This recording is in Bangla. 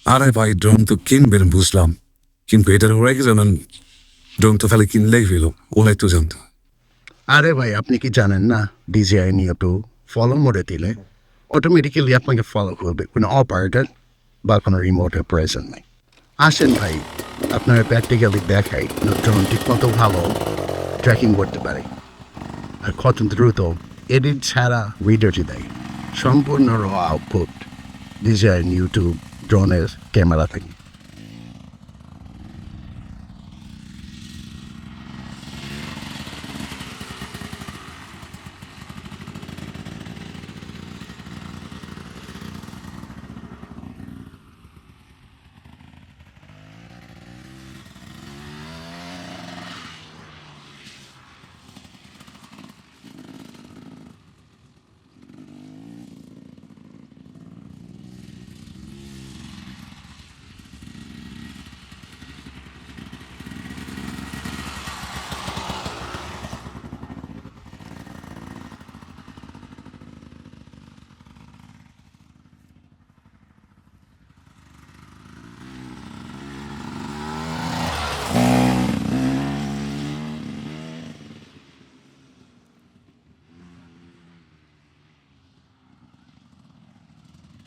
আরে ভাই ড্রোন তো কিনবেন বুঝলাম, কিন্তু এটার ওরা কি জানেন ড্রোন তো খালি কিনলেই ফেলো, ওরাই তো জানতো। আরে ভাই আপনি কি জানেন না DJI Neo তো ফলো মোডে দিলে অটোমেটিক্যালি আপনাকে ফলো করবে, কোনো অপারেটর বা কোনো রিমোটের প্রয়োজন নেই। আসেন ভাই আপনারা প্র্যাকটিক্যালি দেখাই ড্রোন ঠিক মতো ভালো ট্র্যাকিং করতে পারে আর কত দ্রুত এডিট ছাড়া ভিডিওটি দেয়। সম্পূর্ণ র আউটপুট DJI Neo 2 ড্রোনের ক্যামেরা থেকে।